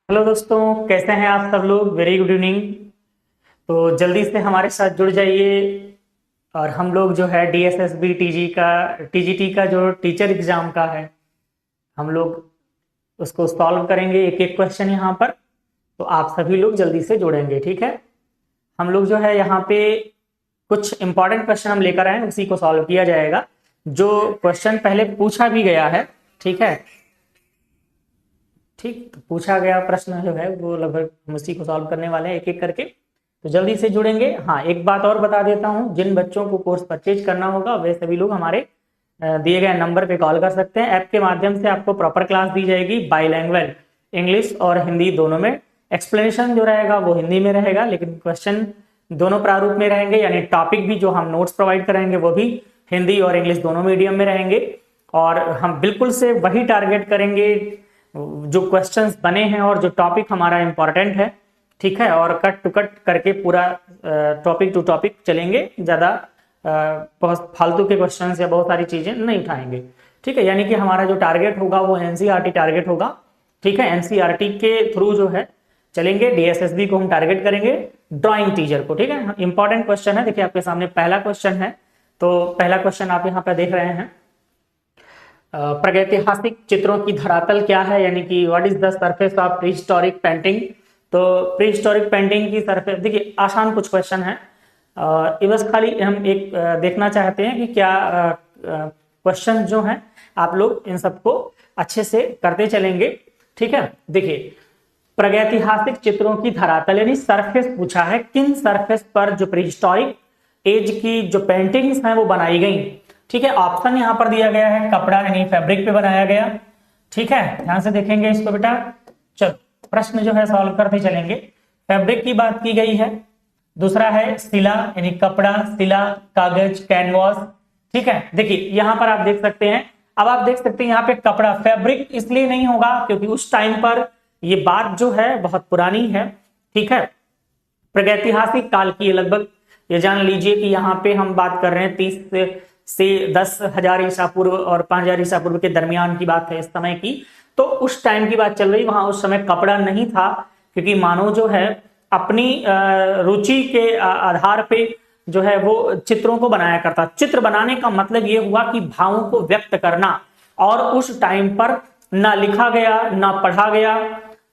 Hello दोस्तों, कैसे हैं आप सब लोग। Very good evening. तो जल्दी से हमारे साथ जुड़ जाइए और हम लोग जो है डीएसएसबी टीजीटी का जो टीचर एग्जाम का है, हम लोग उसको सॉल्व करेंगे एक एक क्वेश्चन यहाँ पर। तो आप सभी लोग जल्दी से जुड़ेंगे, ठीक है। हम लोग जो है यहाँ पे कुछ इंपॉर्टेंट क्वेश्चन हम लेकर आए हैं, उसी को सॉल्व किया जाएगा। जो क्वेश्चन पहले पूछा भी गया है, ठीक है, ठीक, तो पूछा गया प्रश्न जो है वो लगभग हम उसी को सॉल्व करने वाले हैं एक एक करके। तो जल्दी से जुड़ेंगे। हाँ, एक बात और बता देता हूँ, जिन बच्चों को कोर्स परचेज करना होगा वे सभी लोग हमारे दिए गए नंबर पे कॉल कर सकते हैं। ऐप के माध्यम से आपको प्रॉपर क्लास दी जाएगी, बाईलैंग्वेज, इंग्लिश और हिंदी दोनों में। एक्सप्लेनेशन जो रहेगा वो हिंदी में रहेगा, लेकिन क्वेश्चन दोनों प्रारूप में रहेंगे, यानी टॉपिक भी जो हम नोट्स प्रोवाइड कराएंगे वो भी हिंदी और इंग्लिश दोनों मीडियम में रहेंगे। और हम बिल्कुल से वही टारगेट करेंगे जो क्वेश्चंस बने हैं और जो टॉपिक हमारा इंपॉर्टेंट है, ठीक है। और कट टू कट करके पूरा टॉपिक टू टॉपिक चलेंगे, ज्यादा बहुत फालतू के क्वेश्चंस या बहुत सारी चीजें नहीं उठाएंगे, ठीक है। यानी कि हमारा जो टारगेट होगा वो एनसीईआरटी टारगेट होगा, ठीक है। एनसीईआरटी के थ्रू जो है चलेंगे, डीएसएसबी को हम टारगेट करेंगे, ड्राइंग टीचर को, ठीक है। इंपॉर्टेंट क्वेश्चन है, देखिए आपके सामने पहला क्वेश्चन है। तो पहला क्वेश्चन आप यहाँ पे देख रहे हैं, प्रागैतिहासिक चित्रों की धरातल क्या है, यानी कि what is the surface of pre historic painting. तो प्री हिस्टोरिक पेंटिंग की सरफेस, देखिए आसान कुछ क्वेश्चन है। ये बस खाली हम एक देखना चाहते हैं कि क्या क्वेश्चन जो हैं आप लोग इन सबको अच्छे से करते चलेंगे, ठीक है। देखिए, प्रागैतिहासिक चित्रों की धरातल यानी सरफेस पूछा है, किन सरफेस पर जो प्री हिस्टोरिक एज की जो पेंटिंग्स हैं वो बनाई गई, ठीक है। ऑप्शन यहां पर दिया गया है, कपड़ा यानी फैब्रिक पे बनाया गया, ठीक है। ध्यान से देखेंगे इसको बेटा। चलो प्रश्न जो है सॉल्व करते चलेंगे। फैब्रिक की बात की गई है, दूसरा है शिला यानी कपड़ा, शिला, कागज, कैनवास, ठीक है। देखिए यहां पर आप देख सकते हैं, अब आप देख सकते हैं यहाँ पे कपड़ा, फैब्रिक इसलिए नहीं होगा क्योंकि उस टाइम पर ये बात जो है बहुत पुरानी है, ठीक है। प्रागैतिहासिक काल की लगभग, ये जान लीजिए कि यहाँ पे हम बात कर रहे हैं 30 से 10,000 ईसा पूर्व और 5,000 ईसा पूर्व के दरमियान की बात है इस समय की। तो उस टाइम की बात चल रही, वहां उस समय कपड़ा नहीं था, क्योंकि मानव जो है अपनी रुचि के आधार पे जो है वो चित्रों को बनाया करता। चित्र बनाने का मतलब ये हुआ कि भावों को व्यक्त करना, और उस टाइम पर ना लिखा गया ना पढ़ा गया,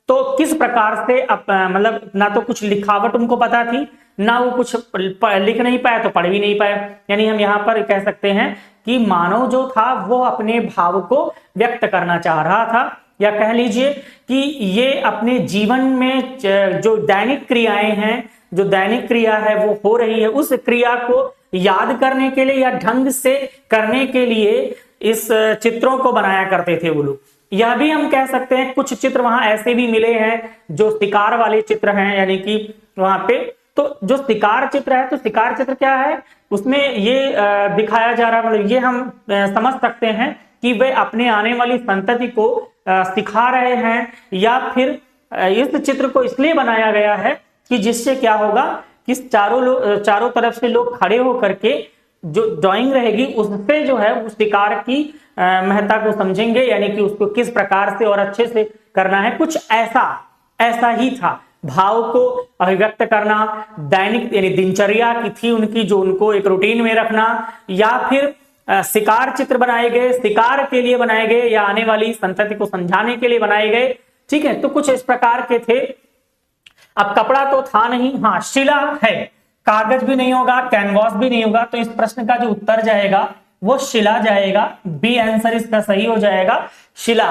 तो किस प्रकार से मतलब ना तो कुछ लिखावट उनको पता थी, ना वो कुछ लिख नहीं पाया तो पढ़ भी नहीं पाया। यानी हम यहाँ पर कह सकते हैं कि मानव जो था वो अपने भाव को व्यक्त करना चाह रहा था, या कह लीजिए कि ये अपने जीवन में जो दैनिक क्रियाएं हैं, जो दैनिक क्रिया है वो हो रही है, उस क्रिया को याद करने के लिए या ढंग से करने के लिए इस चित्रों को बनाया करते थे वो लोग। यह भी हम कह सकते हैं कुछ चित्र वहां ऐसे भी मिले हैं जो शिकार वाले चित्र हैं, यानी कि वहां पे तो जो शिकार चित्र है, तो शिकार चित्र क्या है, उसमें ये दिखाया जा रहा, मतलब ये हम समझ सकते हैं कि वे अपने आने वाली संतति को सिखा रहे हैं, या फिर इस चित्र को इसलिए बनाया गया है कि जिससे क्या होगा कि चारों तरफ से लोग खड़े होकर के जो ड्राइंग रहेगी उससे जो है उस शिकार की महत्ता को समझेंगे, यानी कि उसको किस प्रकार से और अच्छे से करना है। कुछ ऐसा ही था, भाव को अभिव्यक्त करना, दैनिक यानी दिनचर्या की थी उनकी, जो उनको एक रूटीन में रखना, या फिर शिकार चित्र बनाए गए, शिकार के लिए बनाए गए, या आने वाली संतति को समझाने के लिए बनाए गए, ठीक है। तो कुछ इस प्रकार के थे। अब कपड़ा तो था नहीं, हाँ शिला है, कागज भी नहीं होगा, कैनवास भी नहीं होगा, तो इस प्रश्न का जो उत्तर जाएगा वो शिला जाएगा। बी आंसर इसका सही हो जाएगा, शिला।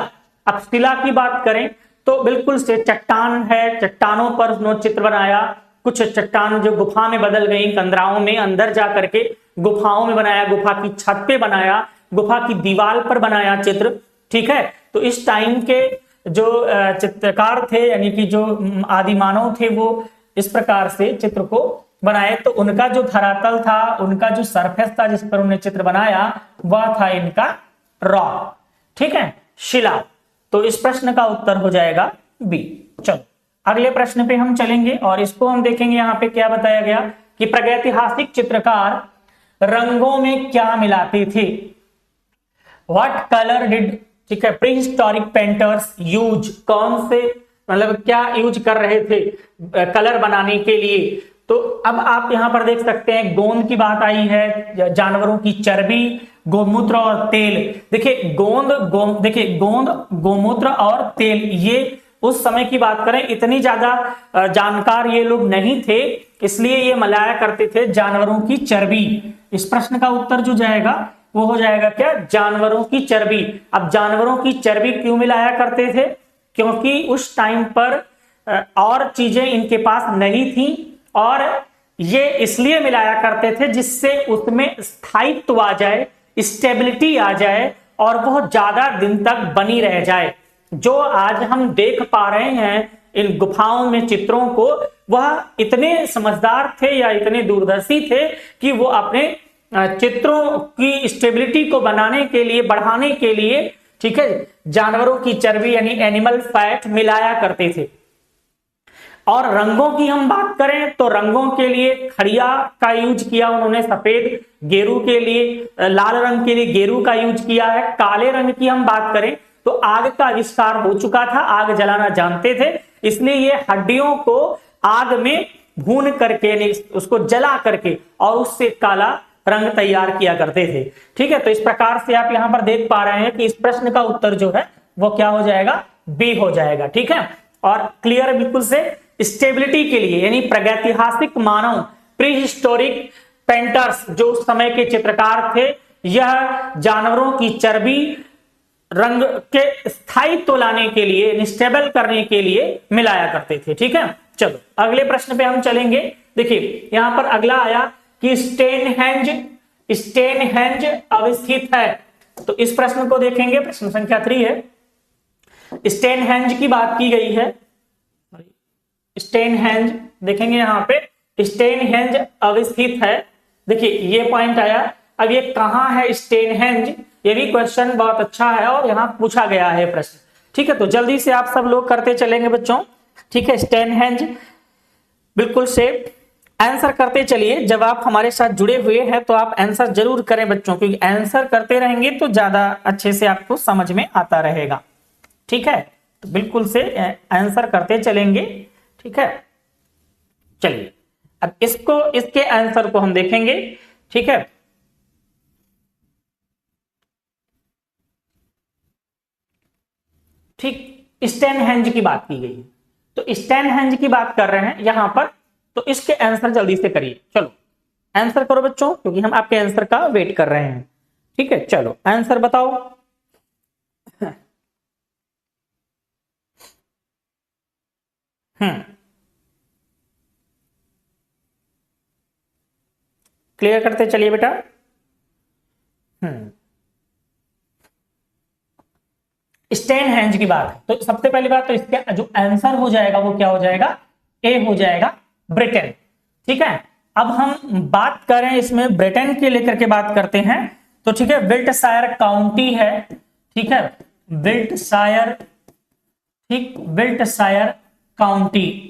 अब शिला की बात करें तो बिल्कुल से चट्टान है, चट्टानों पर उन्होंने चित्र बनाया, कुछ चट्टान जो गुफा में बदल गई, कंदराओं में अंदर जा करके गुफाओं में बनाया, गुफा की छत पे बनाया, गुफा की दीवार पर बनाया चित्र, ठीक है। तो इस टाइम के जो चित्रकार थे, यानी कि जो आदि मानव थे, वो इस प्रकार से चित्र को बनाए। तो उनका जो धरातल था, उनका जो सरफेस था जिस पर उन्होंने चित्र बनाया, वह था इनका रॉक, ठीक है, शिला। तो इस प्रश्न का उत्तर हो जाएगा बी। चलो अगले प्रश्न पे हम चलेंगे और इसको हम देखेंगे। यहाँ पे क्या बताया गया कि प्रागैतिहासिक चित्रकार रंगों में क्या मिलाते थे, व्हाट कलर डिड, ठीक है, प्री हिस्टोरिक पेंटर्स यूज, कौन से मतलब क्या यूज कर रहे थे कलर बनाने के लिए। तो अब आप यहां पर देख सकते हैं गोंद की बात आई है, जानवरों की चर्बी, गोमूत्र और तेल। देखिए गोंद, गोमूत्र और तेल, ये उस समय की बात करें इतनी ज्यादा जानकार ये लोग नहीं थे, इसलिए ये मिलाया करते थे जानवरों की चर्बी। इस प्रश्न का उत्तर जो जाएगा वो हो जाएगा क्या, जानवरों की चर्बी। अब जानवरों की चर्बी क्यों मिलाया करते थे, क्योंकि उस टाइम पर और चीजें इनके पास नहीं थी, और ये इसलिए मिलाया करते थे जिससे उसमें स्थायित्व आ जाए, स्टेबिलिटी आ जाए और बहुत ज्यादा दिन तक बनी रह जाए। जो आज हम देख पा रहे हैं इन गुफाओं में चित्रों को, वह इतने समझदार थे या इतने दूरदर्शी थे कि वो अपने चित्रों की स्टेबिलिटी को बनाने के लिए, बढ़ाने के लिए, ठीक है, जानवरों की चर्बी यानी एनिमल फैट मिलाया करते थे। और रंगों की हम बात करें तो रंगों के लिए खड़िया का यूज किया उन्होंने, सफेद गेरू के लिए, लाल रंग के लिए गेरू का यूज किया है। काले रंग की हम बात करें तो आग का आविष्कार हो चुका था, आग जलाना जानते थे, इसलिए ये हड्डियों को आग में भून करके, उसको जला करके और उससे काला रंग तैयार किया करते थे। ठीक है, तो इस प्रकार से आप यहां पर देख पा रहे हैं कि इस प्रश्न का उत्तर जो है वो क्या हो जाएगा, बी हो जाएगा। ठीक है, और क्लियर बिल्कुल से, स्टेबिलिटी के लिए यानी प्रागैतिहासिक मानव, प्री हिस्टोरिक पेंटर्स जो उस समय के चित्रकार थे, यह जानवरों की चर्बी रंग के स्थायित्व लाने के लिए, स्टेबल करने के लिए मिलाया करते थे। ठीक है, चलो अगले प्रश्न पे हम चलेंगे। देखिए यहां पर अगला आया कि स्टोनहेंज अवस्थित है। तो इस प्रश्न को देखेंगे, प्रश्न संख्या 3 है। स्टोनहेंज की बात की गई है, स्टोनहेंज देखेंगे यहां पे, स्टोनहेंज अवस्थित है। देखिए ये पॉइंट आया। अब ये कहां है स्टोनहेंज, ये भी क्वेश्चन बहुत अच्छा है और यहां पूछा गया है प्रश्न। ठीक है, तो जल्दी से आप सब लोग करते चलेंगे बच्चों। ठीक है, स्टोनहेंज बिल्कुल से आंसर करते चलिए। जब आप हमारे साथ जुड़े हुए हैं तो आप आंसर जरूर करें बच्चों, क्योंकि आंसर करते रहेंगे तो ज्यादा अच्छे से आपको समझ में आता रहेगा। ठीक है, तो बिल्कुल से आंसर करते चलेंगे। ठीक है, चलिए अब इसके आंसर को हम देखेंगे। ठीक है, ठीक, स्टोनहेंज की बात की गई है, तो स्टोनहेंज की बात कर रहे हैं यहां पर, तो इसके आंसर जल्दी से करिए। चलो आंसर करो बच्चों, क्योंकि हम आपके आंसर का वेट कर रहे हैं। ठीक है, चलो आंसर बताओ। क्लियर करते चलिए बेटा। स्टोनहेंज की बात है, तो सबसे पहली बात तो इसका जो आंसर हो जाएगा वो क्या हो जाएगा, ए हो जाएगा, ब्रिटेन। ठीक है, अब हम बात करें इसमें ब्रिटेन के लेकर के बात करते हैं, तो ठीक है, विल्टशायर काउंटी है। ठीक है, विल्टशायर, ठीक, विल्टशायर काउंटी,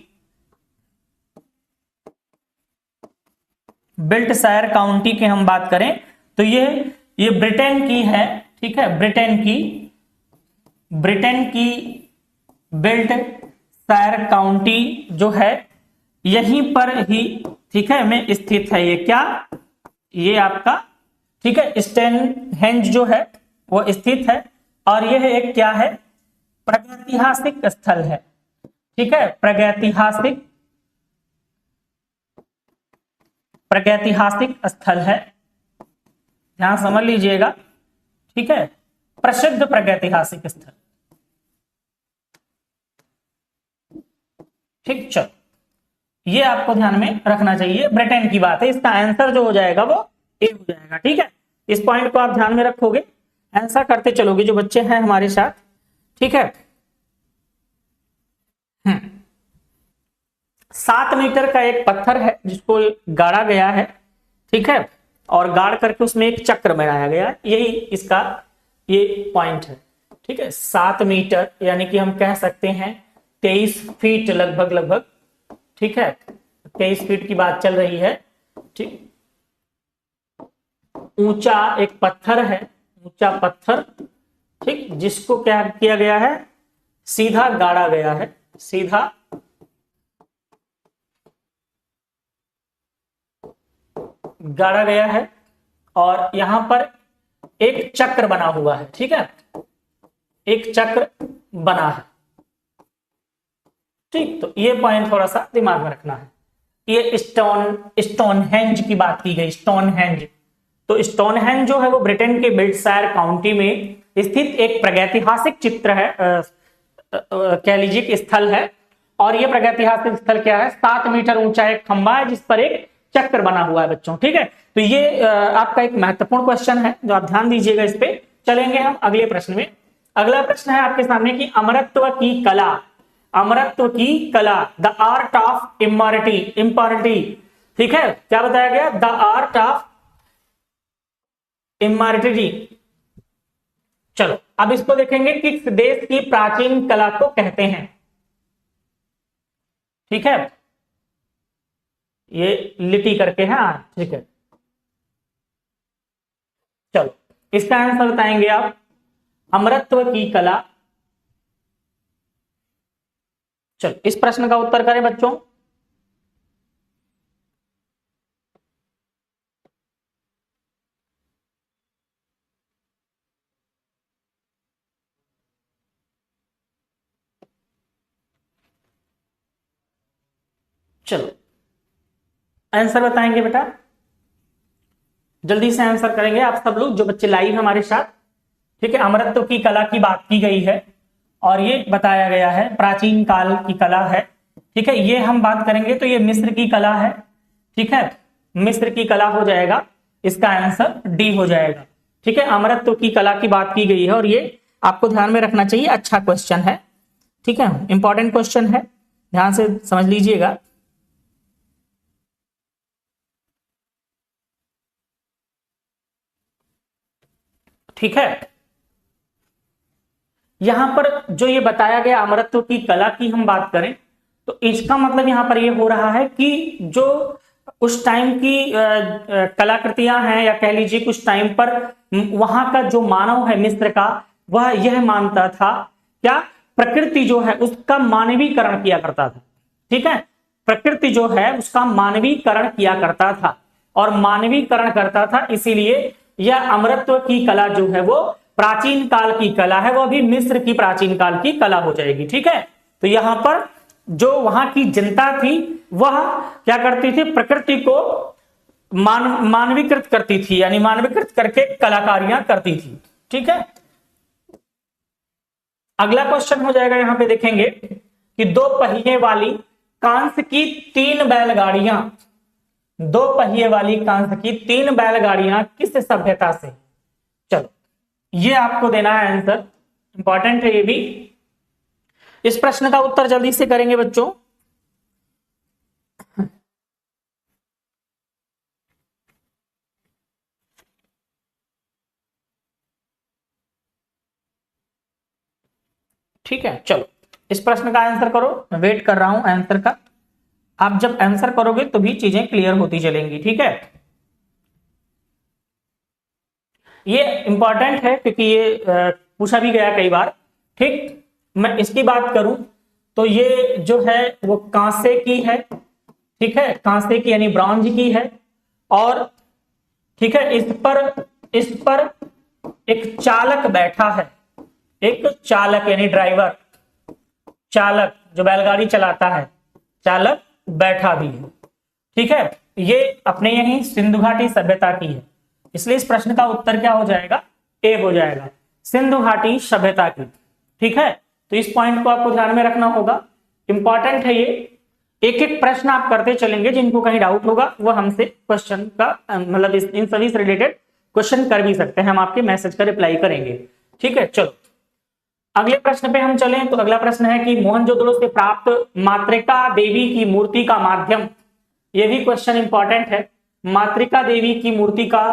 विल्टशायर काउंटी की हम बात करें तो ये ब्रिटेन की है। ठीक है, ब्रिटेन की विल्टशायर काउंटी जो है यहीं पर ही, ठीक है, में स्थित है। ये क्या, ये आपका, ठीक है, स्टोनहेंज जो है वो स्थित है, और यह एक क्या है, प्रागैतिहासिक स्थल है। ठीक है, प्रागैतिहासिक स्थल है, ध्यान समझ लीजिएगा। ठीक है, प्रसिद्ध प्रागैतिहासिक स्थल। ठीक, चलो ये आपको ध्यान में रखना चाहिए, ब्रिटेन की बात है, इसका आंसर जो हो जाएगा वो ए हो जाएगा। ठीक है, इस पॉइंट को आप ध्यान में रखोगे, आंसर करते चलोगे जो बच्चे हैं हमारे साथ। ठीक है, 7 मीटर का एक पत्थर है जिसको गाड़ा गया है। ठीक है, और गाड़ करके उसमें एक चक्र बनाया गया है, यही इसका ये पॉइंट है। ठीक है, 7 मीटर यानी कि हम कह सकते हैं 23 फीट लगभग। ठीक है, 23 फीट की बात चल रही है। ठीक, ऊंचा एक पत्थर है, ऊंचा पत्थर, ठीक, जिसको क्या किया गया है, सीधा गाड़ा गया है। सीधा गाड़ा गया है और यहां पर एक चक्र बना हुआ है, ठीक है, एक चक्र बना है। ठीक, तो ये पॉइंट थोड़ा सा दिमाग में रखना है। ये स्टोनहेंज की बात की गई, स्टोनहेंज। तो स्टोनहेंज जो है वो ब्रिटेन के बेल्टशायर काउंटी में स्थित एक प्रागैतिहासिक चित्र है, कह लीजिए कि स्थल है। और ये प्रागैतिहासिक स्थल क्या है, 7 मीटर ऊंचा एक खंबा है जिस पर एक चक्र बना हुआ है बच्चों, ठीक है। तो ये आपका एक महत्वपूर्ण क्वेश्चन है जो आप ध्यान दीजिएगा इस पे। चलेंगे हम अगले प्रश्न में। अगला प्रश्न है आपके सामने की अमरत्व की कला, अमरत्व की कला, द आर्ट ऑफ इम्मॉर्टैलिटी, ठीक है, क्या बताया गया, द आर्ट ऑफ इम्मॉर्टैलिटी। चलो अब इसको देखेंगे किस देश की प्राचीन कला को कहते हैं, ठीक है, ये लिटी करके है, ठीक है। चलो इसका आंसर बताएंगे आप, अमरत्व की कला। चलो इस प्रश्न का उत्तर करें बच्चों। चलो आंसर बताएंगे बेटा, जल्दी से आंसर करेंगे आप सब लोग जो बच्चे लाइव हमारे साथ, ठीक है। अमरत्व की कला की बात की गई है और ये बताया गया है प्राचीन काल की कला है, ठीक है। ये हम बात करेंगे तो ये मिस्र की कला है, ठीक है, मिस्र की कला हो जाएगा, इसका आंसर डी हो जाएगा, ठीक है। अमरत्व की कला की बात की गई है और ये आपको ध्यान में रखना चाहिए, अच्छा क्वेश्चन है, ठीक है, इंपॉर्टेंट क्वेश्चन है, ध्यान से समझ लीजिएगा। ठीक है, यहां पर जो ये बताया गया अमरत्व की कला की हम बात करें तो इसका मतलब यहां पर ये हो रहा है कि जो उस टाइम की कलाकृतियां हैं या कह लीजिए कुछ टाइम पर वहां का जो मानव है मिस्र का, वह यह मानता था क्या, प्रकृति जो है उसका मानवीकरण किया करता था, ठीक है, प्रकृति जो है उसका मानवीकरण किया करता था और मानवीकरण करता था, इसीलिए यह अमरत्व की कला जो है वो प्राचीन काल की कला है, वो भी मिस्र की प्राचीन काल की कला हो जाएगी, ठीक है। तो यहां पर जो वहां की जनता थी वह क्या करती थी, प्रकृति को मानवीकृत करती थी, यानी मानवीकृत करके कलाकारियां करती थी, ठीक है। अगला क्वेश्चन हो जाएगा, यहां पे देखेंगे कि 2 पहिए वाली कांस्य की 3 बैलगाड़ियां, 2 पहिए वाली कांस्य की 3 बैलगाड़ियां किस सभ्यता से, चलो ये आपको देना है आंसर, इंपॉर्टेंट है ये भी। इस प्रश्न का उत्तर जल्दी से करेंगे बच्चों। ठीक है, चलो इस प्रश्न का आंसर करो, मैं वेट कर रहा हूं आंसर का। आप जब आंसर करोगे तो भी चीजें क्लियर होती चलेंगी, ठीक है। ये इंपॉर्टेंट है क्योंकि ये पूछा भी गया कई बार, ठीक। मैं इसकी बात करूं तो ये जो है वो कांसे की है, ठीक है, कांसे की यानी ब्रॉन्ज की है और ठीक है, इस पर एक चालक बैठा है, एक चालक यानी ड्राइवर, चालक जो बैलगाड़ी चलाता है, चालक बैठा भी है, ठीक है। ये अपने यही सिंधु घाटी सभ्यता की है, इसलिए इस प्रश्न का उत्तर क्या हो जाएगा, ए हो जाएगा, सिंधु घाटी सभ्यता की, ठीक है। तो इस पॉइंट को आपको ध्यान में रखना होगा, इंपॉर्टेंट है ये। एक एक प्रश्न आप करते चलेंगे, जिनको कहीं डाउट होगा वो हमसे क्वेश्चन का मतलब इन सभी से रिलेटेड क्वेश्चन कर भी सकते हैं, हम आपके मैसेज का रिप्लाई करेंगे, ठीक है। चलो अगले प्रश्न पे हम चलें तो अगला प्रश्न है कि मोहनजोदड़ो से प्राप्त मातृका देवी की मूर्ति का माध्यम, ये भी क्वेश्चन इंपॉर्टेंट है, मातृका देवी की मूर्ति का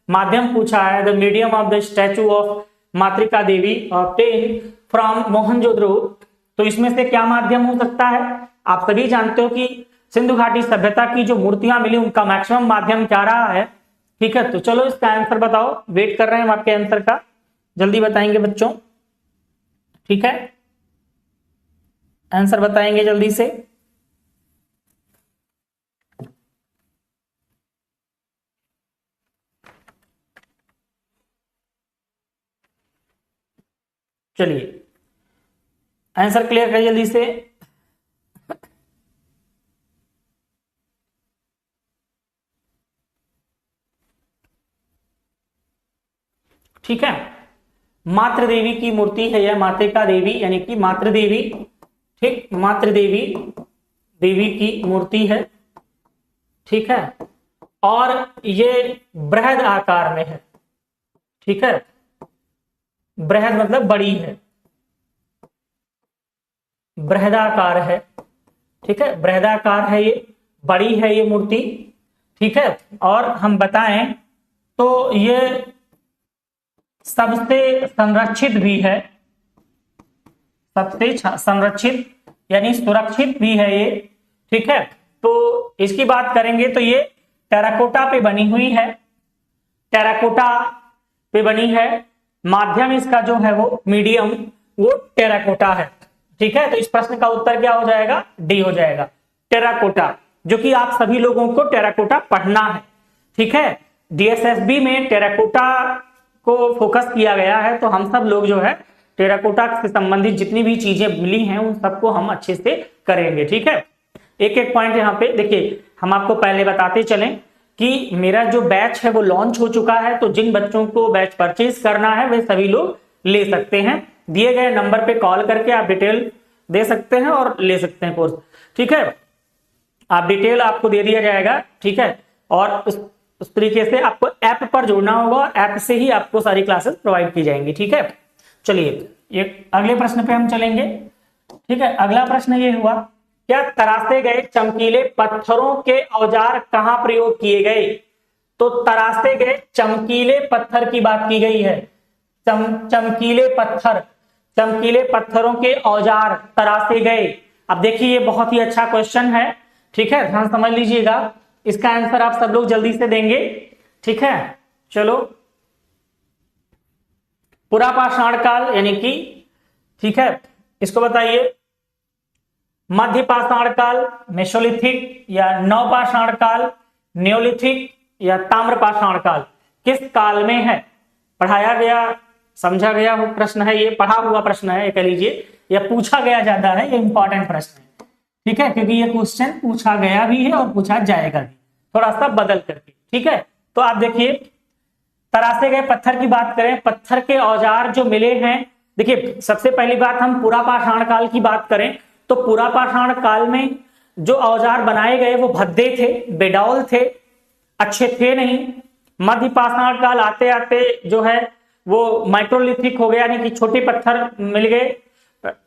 माध्यम पूछा है, the medium of the statue of Matrika Devi obtain from Mohenjodaro. तो इसमें से क्या माध्यम हो सकता है, आप सभी जानते हो कि सिंधु घाटी सभ्यता की जो मूर्तियां मिली उनका मैक्सिमम माध्यम क्या रहा है, ठीक है। तो चलो इसका आंसर बताओ, वेट कर रहे हैं हम आपके आंसर का, जल्दी बताएंगे बच्चों, ठीक है। आंसर बताएंगे जल्दी से। चलिए आंसर क्लियर करिए जल्दी से। ठीक है, मातृ देवी की मूर्ति है यह, मातृका देवी यानी कि मातृ देवी। ठीक, मातृ देवी, देवी की मूर्ति है। ठीक है, और ये बृहद आकार में है। ठीक है, बृहद मतलब बड़ी है, बृहदाकार है। ठीक है, बृहदाकार है, ये बड़ी है ये मूर्ति। ठीक है, और हम बताएं तो ये सबसे संरक्षित भी है, सबसे संरक्षित यानी सुरक्षित भी है ये। ठीक है, तो इसकी बात करेंगे तो ये टेराकोटा पे बनी हुई है, टेराकोटा पे बनी है। माध्यम इसका जो है वो मीडियम, वो टेराकोटा है। ठीक है, तो इस प्रश्न का उत्तर क्या हो जाएगा? डी हो जाएगा, टेराकोटा, जो कि आप सभी लोगों को टेराकोटा पढ़ना है। ठीक है, डीएसएसबी में टेराकोटा को फोकस किया गया है, तो हम सब लोग जो है टेराकोटा से संबंधित जितनी भी चीजें मिली हैं उन सबको हम अच्छे से करेंगे। ठीक है, एक एक पॉइंट यहाँ पे देखिए, हम आपको पहले बताते चलें कि मेरा जो बैच है वो लॉन्च हो चुका है, तो जिन बच्चों को बैच परचेज करना है वे सभी लोग ले सकते हैं। दिए गए नंबर पे कॉल करके आप डिटेल दे सकते हैं और ले सकते हैं कोर्स। ठीक है, आप डिटेल आपको दे दिया जाएगा। ठीक है, और उस तरीके से आपको ऐप पर जुड़ना होगा, ऐप से ही आपको सारी क्लासेस प्रोवाइड की जाएंगी। ठीक है, चलिए ये अगले प्रश्न पे हम चलेंगे। ठीक है, अगला प्रश्न ये हुआ, क्या तरासे गए चमकीले पत्थरों के औजार कहां प्रयोग किए गए? तो तरासे गए चमकीले पत्थर की बात की गई है। चमकीले पत्थर, चमकीले पत्थरों के औजार तरासे गए। अब देखिए ये बहुत ही अच्छा क्वेश्चन है। ठीक है, ध्यान समझ लीजिएगा, इसका आंसर आप सब लोग जल्दी से देंगे। ठीक है, चलो, पुरापाषाण काल यानी कि, ठीक है, इसको बताइए, मध्य पाषाण काल, मेसोलिथिक या नवपाषाण काल, नियोलिथिक या ताम्रपाषाण काल, किस काल में है? पढ़ाया गया, समझा गया प्रश्न है ये, पढ़ा हुआ प्रश्न है, कह लीजिए, या पूछा गया ज्यादा है, ये इंपॉर्टेंट प्रश्न है। ठीक है, क्योंकि ये क्वेश्चन पूछा गया भी है और पूछा जाएगा भी, थोड़ा सा बदल करके। ठीक है, तो आप देखिए, तरासे गए पत्थर की बात करें, पत्थर के औजार जो मिले हैं, देखिए सबसे पहली बात हम पुरापाषाण काल की बात करें तो पुरापाषाण काल में जो औजार बनाए गए वो भद्दे थे, बेडौल थे, अच्छे थे नहीं। मध्य पाषाण काल आते आते जो है वो माइक्रोलिथिक हो गया, यानी कि छोटे पत्थर मिल गए,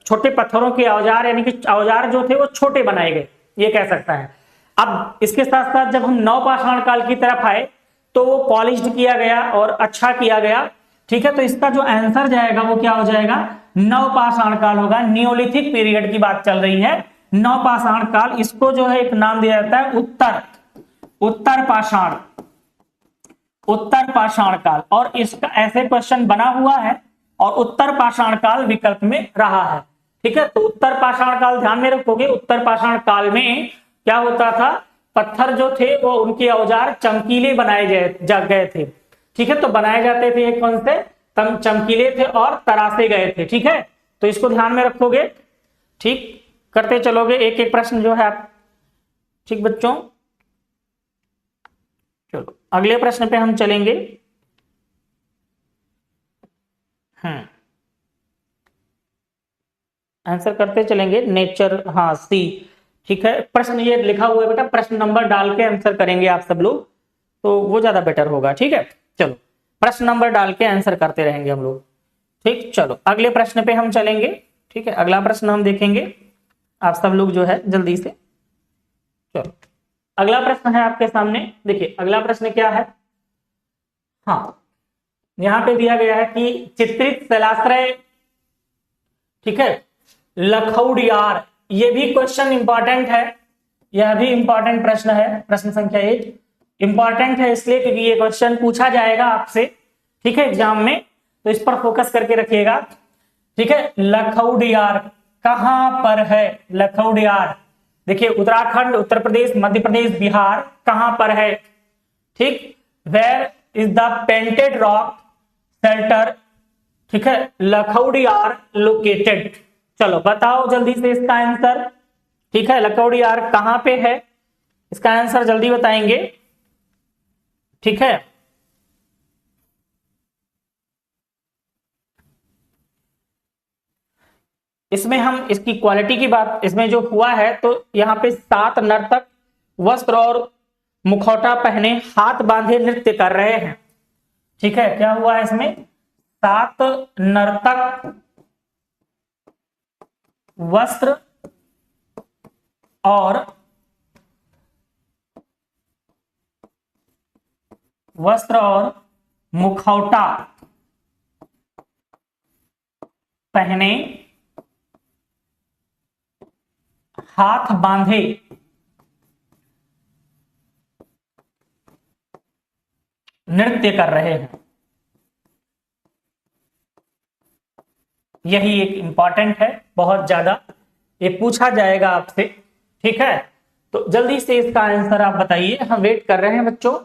छोटे पत्थरों के औजार, यानी कि औजार जो थे वो छोटे बनाए गए, ये कह सकता है। अब इसके साथ साथ जब हम नवपाषाण काल की तरफ आए तो वो पॉलिश्ड किया गया और अच्छा किया गया। ठीक है, तो इसका जो आंसर जाएगा वो क्या हो जाएगा? नवपाषाण काल होगा। नियोलिथिक पीरियड की बात चल रही है, नवपाषाण काल, इसको जो है एक नाम दिया जाता है उत्तर पाषाण, उत्तर पाषाण काल। और इसका ऐसे क्वेश्चन बना हुआ है और उत्तर पाषाण काल विकल्प में रहा है। ठीक है, तो उत्तर पाषाण काल ध्यान में रखोगे, उत्तर पाषाण काल में क्या होता था, पत्थर जो थे वो उनके औजार चमकीले बनाए गए थे। ठीक है, तो बनाए जाते थे ये कौन से? चमकीले थे और तरासे गए थे। ठीक है, तो इसको ध्यान में रखोगे। ठीक, करते चलोगे एक एक प्रश्न जो है आप। ठीक बच्चों, चलो अगले प्रश्न पे हम चलेंगे। आंसर करते चलेंगे, नेचर, हाँ सी। ठीक है, प्रश्न ये लिखा हुआ है बेटा, प्रश्न नंबर डाल के आंसर करेंगे आप सब लोग, तो वो ज्यादा बेटर होगा। ठीक है, चलो प्रश्न नंबर डाल के आंसर करते रहेंगे हम लोग। ठीक, चलो अगले प्रश्न पे हम चलेंगे। ठीक है, अगला प्रश्न हम देखेंगे, आप सब लोग जो है जल्दी से। चलो अगला प्रश्न है आपके सामने, देखिए अगला प्रश्न क्या है। हाँ, यहां पे दिया गया है कि चित्रित शैलाश्रय, ठीक है, लखौड़ियार, ये भी क्वेश्चन इंपॉर्टेंट है, यह भी इंपॉर्टेंट प्रश्न है, प्रश्न संख्या 1 इंपॉर्टेंट है इसलिए क्योंकि ये क्वेश्चन पूछा जाएगा आपसे। ठीक है, एग्जाम में, तो इस पर फोकस करके रखिएगा। ठीक है, लखौड़ियार, कहां पर है लखौडियार? देखिए उत्तराखंड, उत्तर प्रदेश, मध्य प्रदेश, बिहार, कहां पर है? ठीक, where is the painted rock shelter, ठीक है, लखौडियार लोकेटेड? चलो बताओ जल्दी से इसका आंसर। ठीक है, लखौडियार कहां पे है, इसका आंसर जल्दी बताएंगे। ठीक है, इसमें हम इसकी क्वालिटी की बात, इसमें जो हुआ है तो यहाँ पे 7 नर्तक वस्त्र और मुखौटा पहने हाथ बांधे नृत्य कर रहे हैं। ठीक है, क्या हुआ है इसमें? 7 नर्तक वस्त्र और मुखौटा पहने हाथ बांधे नृत्य कर रहे हैं। यही एक इंपॉर्टेंट है, बहुत ज्यादा ये पूछा जाएगा आपसे। ठीक है, तो जल्दी से इसका आंसर आप बताइए, हम वेट कर रहे हैं बच्चों।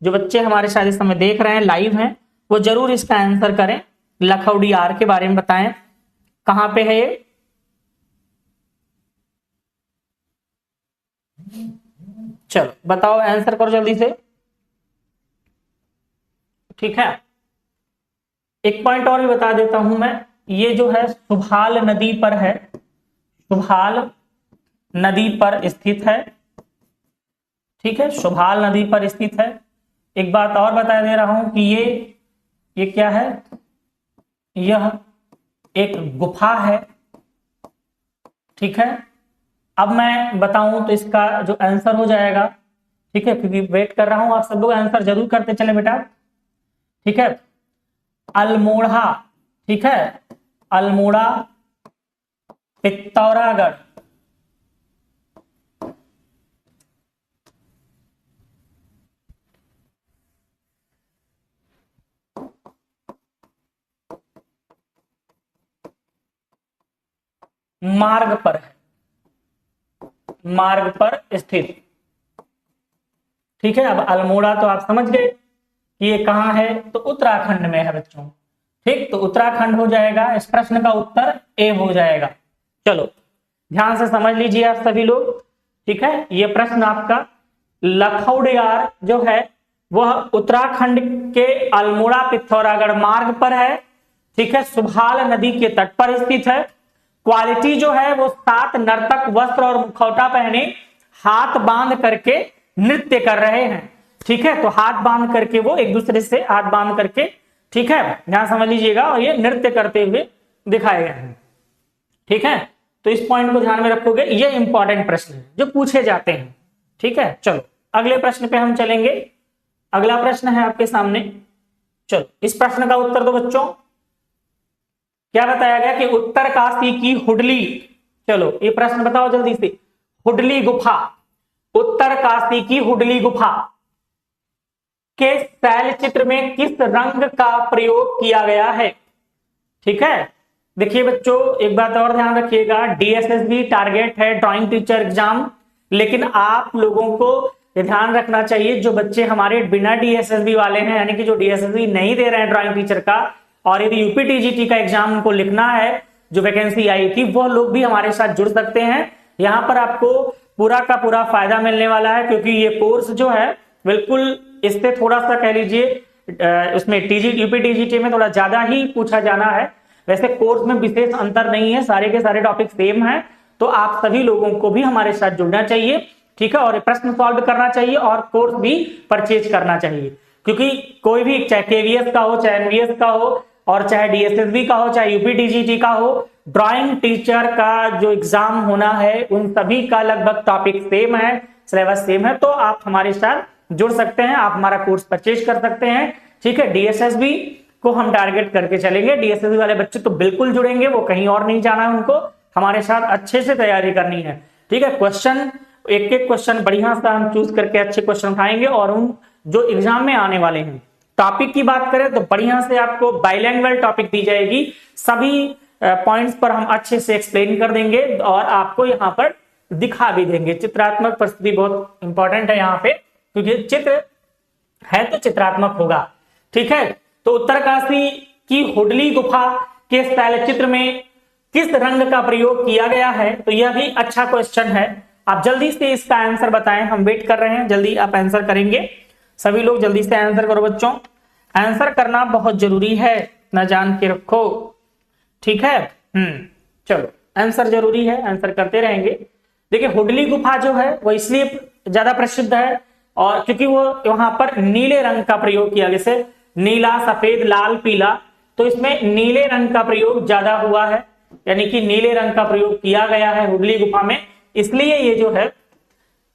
जो बच्चे हमारे शायद इस समय देख रहे हैं, लाइव हैं, वो जरूर इसका आंसर करें। लखौडियार के बारे में बताएं, कहां पे है ये? चलो बताओ, आंसर करो जल्दी से। ठीक है, एक पॉइंट और भी बता देता हूं मैं, ये जो है सुभाल नदी पर है, सुभाल नदी पर स्थित है। ठीक है, सुभाल नदी पर स्थित है। एक बात और बता दे रहा हूं कि ये क्या है? यह एक गुफा है। ठीक है, अब मैं बताऊं तो इसका जो आंसर हो जाएगा, ठीक है, क्योंकि वेट कर रहा हूं, आप सब लोग आंसर जरूर करते चले बेटा। ठीक है, अल्मोड़ा। ठीक है, अल्मोड़ा पित्तौरागढ़। मार्ग पर है, मार्ग पर स्थित। ठीक है, अब अल्मोड़ा तो आप समझ गए कि ये कहां है, तो उत्तराखंड में है बच्चों। ठीक, तो उत्तराखंड हो जाएगा, इस प्रश्न का उत्तर ए हो जाएगा। चलो ध्यान से समझ लीजिए आप सभी लोग। ठीक है, ये प्रश्न आपका लखौडियार जो है वह उत्तराखंड के अल्मोड़ा पिथौरागढ़ मार्ग पर है। ठीक है, सुभाल नदी के तट पर स्थित है। क्वालिटी जो है वो 7 नर्तक वस्त्र और मुखौटा पहने हाथ बांध करके नृत्य कर रहे हैं। ठीक है, तो हाथ बांध करके वो एक दूसरे से हाथ बांध करके, ठीक है, ध्यान समझ लीजिएगा, और ये नृत्य करते हुए दिखाए गए हैं। ठीक है, तो इस पॉइंट को ध्यान में रखोगे, ये इंपॉर्टेंट प्रश्न है जो पूछे जाते हैं। ठीक है, चलो अगले प्रश्न पे हम चलेंगे। अगला प्रश्न है आपके सामने। चलो इस प्रश्न का उत्तर दो बच्चों। क्या बताया गया कि उत्तरकाशी की हुडली, चलो ये प्रश्न बताओ जल्दी से। हुडली गुफा, उत्तरकाशी की हुडली गुफा के शैल चित्र में किस रंग का प्रयोग किया गया है? ठीक है, देखिए बच्चों एक बात और ध्यान रखिएगा, डीएसएसबी टारगेट है ड्राइंग टीचर एग्जाम, लेकिन आप लोगों को ये ध्यान रखना चाहिए, जो बच्चे हमारे बिना डीएसएसबी वाले हैं, यानी कि जो डीएसएसबी नहीं दे रहे हैं ड्राइंग टीचर का, और यदि यूपीटीजीटी का एग्जाम उनको लिखना है, जो वैकेंसी आई थी, वह लोग भी हमारे साथ जुड़ सकते हैं। यहाँ पर आपको पूरा का पूरा फायदा मिलने वाला है, क्योंकि ये कोर्स जो है बिल्कुल इससे थोड़ा सा कह लीजिए उसमें यूपीटीजीटी में थोड़ा ज्यादा ही पूछा जाना है। वैसे कोर्स में विशेष अंतर नहीं है, सारे के सारे टॉपिक सेम है, तो आप सभी लोगों को भी हमारे साथ जुड़ना चाहिए। ठीक है, और प्रश्न सॉल्व करना चाहिए और कोर्स भी परचेज करना चाहिए, क्योंकि कोई भी, चाहे केवीएस का हो, चाहे एनवीएस का हो, और चाहे डीएसएसबी का हो, चाहे यूपीटीजीटी का हो, ड्राइंग टीचर का जो एग्जाम होना है उन सभी का लगभग टॉपिक सेम है, सिलेबस सेम है, तो आप हमारे साथ जुड़ सकते हैं, आप हमारा कोर्स परचेज कर सकते हैं। ठीक है, डीएसएसबी को हम टारगेट करके चलेंगे, डीएसएसबी वाले बच्चे तो बिल्कुल जुड़ेंगे, वो कहीं और नहीं जाना है, उनको हमारे साथ अच्छे से तैयारी करनी है। ठीक है, क्वेश्चन एक एक क्वेश्चन बढ़िया सा हम चूज करके अच्छे क्वेश्चन उठाएंगे, और उन जो एग्जाम में आने वाले हैं। टॉपिक की बात करें तो बढ़िया से आपको बाइलिंगुअल टॉपिक दी जाएगी, सभी पॉइंट्स पर हम अच्छे से एक्सप्लेन कर देंगे और आपको यहाँ पर दिखा भी देंगे। चित्रात्मक प्रस्तुति बहुत इंपॉर्टेंट है यहाँ पे, क्योंकि चित्र है तो चित्रात्मक होगा। ठीक है, तो उत्तरकाशी की हुडली गुफा के तैलचित्र में किस रंग का प्रयोग किया गया है? तो यह भी अच्छा क्वेश्चन है। आप जल्दी से इसका आंसर बताएं, हम वेट कर रहे हैं, जल्दी आप आंसर करेंगे। सभी लोग जल्दी से आंसर करो बच्चों, आंसर करना बहुत जरूरी है, ना जान के रखो। ठीक है, चलो आंसर जरूरी है, आंसर करते रहेंगे। देखिए हुडली गुफा जो है वो इसलिए ज्यादा प्रसिद्ध है और क्योंकि वो वहां पर नीले रंग का प्रयोग किया, जैसे नीला, सफेद, लाल, पीला, तो इसमें नीले रंग का प्रयोग ज्यादा हुआ है, यानी कि नीले रंग का प्रयोग किया गया है हुडली गुफा में, इसलिए ये जो है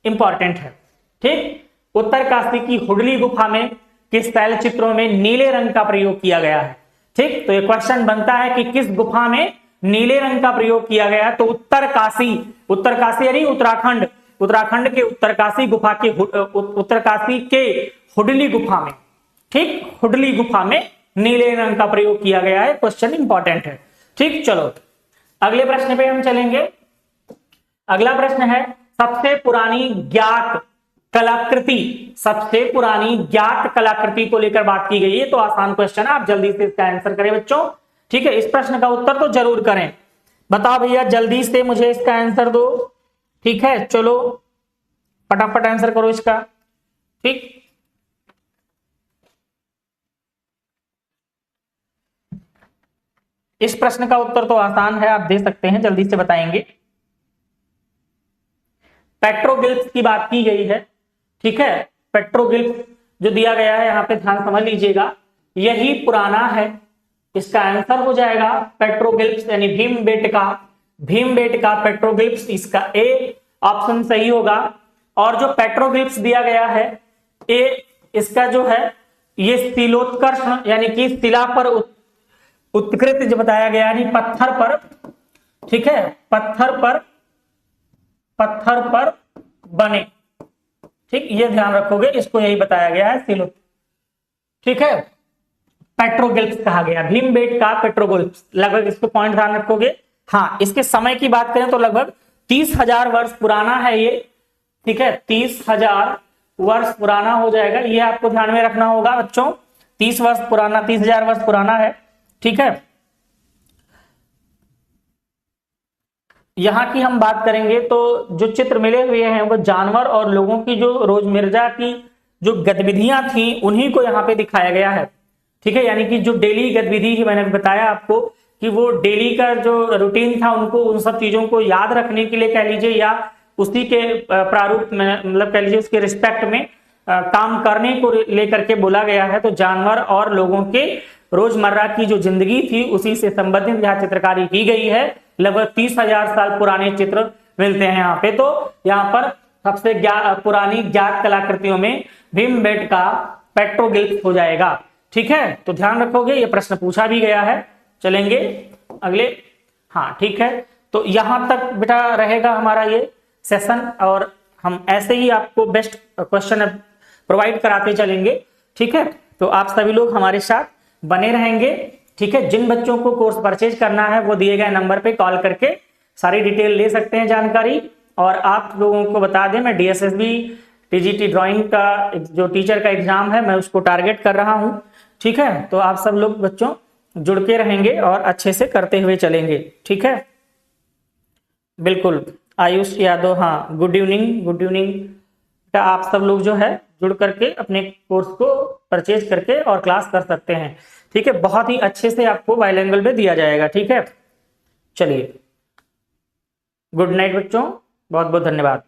इंपॉर्टेंट है। ठीक, उत्तरकाशी की हुडली गुफा में किस तैलचित्रों में नीले रंग का प्रयोग किया गया है? ठीक, तो ये क्वेश्चन बनता है कि किस गुफा में नीले रंग का प्रयोग किया गया? तो उत्तरकाशी, उत्तरकाशी यानी उत्तराखंड, उत्तराखंड के उत्तरकाशी गुफा के उत्तरकाशी के हुडली गुफा में, ठीक, हुडली गुफा में नीले रंग का प्रयोग किया गया है। क्वेश्चन इंपॉर्टेंट है। ठीक, चलो अगले प्रश्न पे हम चलेंगे। अगला प्रश्न है सबसे पुरानी ज्ञात कलाकृति, सबसे पुरानी ज्ञात कलाकृति को लेकर बात की गई है। तो आसान क्वेश्चन है, आप जल्दी से इसका आंसर करें बच्चों। ठीक है, इस प्रश्न का उत्तर तो जरूर करें। बताओ भैया, जल्दी से मुझे इसका आंसर दो। ठीक है, चलो फटाफट आंसर करो इसका। ठीक, इस प्रश्न का उत्तर तो आसान है, आप दे सकते हैं, जल्दी से बताएंगे। पेट्रोग्लिफ्स की बात की गई है। ठीक है, पेट्रोग्लिफ जो दिया गया है यहाँ पे ध्यान समझ लीजिएगा, यही पुराना है। इसका आंसर हो जाएगा पेट्रोग्लिफ्स यानी भीमबेटका, भीमबेटका पेट्रोग्लिफ्स, इसका ए ऑप्शन सही होगा। और जो पेट्रोग्लिफ्स दिया गया है ए, इसका जो है ये शिलोत्कर्ष यानी कि शिला पर उत्कृत जो बताया गया, यानी पत्थर पर, ठीक है, पत्थर पर बने। ठीक, ये ध्यान रखोगे, इसको यही बताया गया है शिलो। ठीक है, पेट्रोग्लिफ्स कहा गया, भीमबेटका पेट्रोग्लिफ्स, लगभग इसको पॉइंट ध्यान रखोगे। हाँ, इसके समय की बात करें तो लगभग 30,000 वर्ष पुराना है ये। ठीक है, 30,000 वर्ष पुराना हो जाएगा, ये आपको ध्यान में रखना होगा बच्चों। 30,000 वर्ष पुराना है। ठीक है, यहां की हम बात करेंगे तो जो चित्र मिले हुए हैं वो जानवर और लोगों की जो रोजमर्रा की जो गतिविधियां थी उन्हीं को यहाँ पे दिखाया गया है। ठीक है, यानी कि जो डेली गतिविधि ही मैंने बताया आपको कि वो डेली का जो रूटीन था, उनको उन सब चीजों को याद रखने के लिए कह लीजिए या उसी के प्रारूप में, मतलब कह लीजिए उसके रिस्पेक्ट में काम करने को लेकर के बोला गया है। तो जानवर और लोगों के रोजमर्रा की जो जिंदगी थी उसी से संबंधित यहाँ चित्रकारी की गई है। लगभग 30,000 साल पुराने चित्र मिलते हैं यहाँ पे। तो यहाँ पर सबसे पुरानी ज्ञात कलाकृतियों में भीमबेटका पेट्रोग्लिफ हो जाएगा। ठीक है, तो ध्यान रखोगे, ये प्रश्न पूछा भी गया है। चलेंगे अगले। हाँ ठीक है, तो यहां तक बेटा रहेगा हमारा ये सेशन और हम ऐसे ही आपको बेस्ट क्वेश्चन प्रोवाइड कराते चलेंगे। ठीक है, तो आप सभी लोग हमारे साथ बने रहेंगे। ठीक है, जिन बच्चों को कोर्स परचेज करना है वो दिए गए नंबर पे कॉल करके सारी डिटेल ले सकते हैं जानकारी। और आप लोगों को बता दें, मैं DSSB TGT ड्राइंग का जो टीचर का एग्जाम है मैं उसको टारगेट कर रहा हूं। ठीक है, तो आप सब लोग बच्चों जुड़ के रहेंगे और अच्छे से करते हुए चलेंगे। ठीक है, बिल्कुल। आयुष यादव, हाँ गुड इवनिंग, गुड इवनिंग। आप सब लोग जो है जुड़ करके अपने कोर्स को परचेज करके और क्लास कर सकते हैं। ठीक है, बहुत ही अच्छे से आपको बाइलिंगुअल में दिया जाएगा। ठीक है, चलिए गुड नाइट बच्चों, बहुत बहुत धन्यवाद।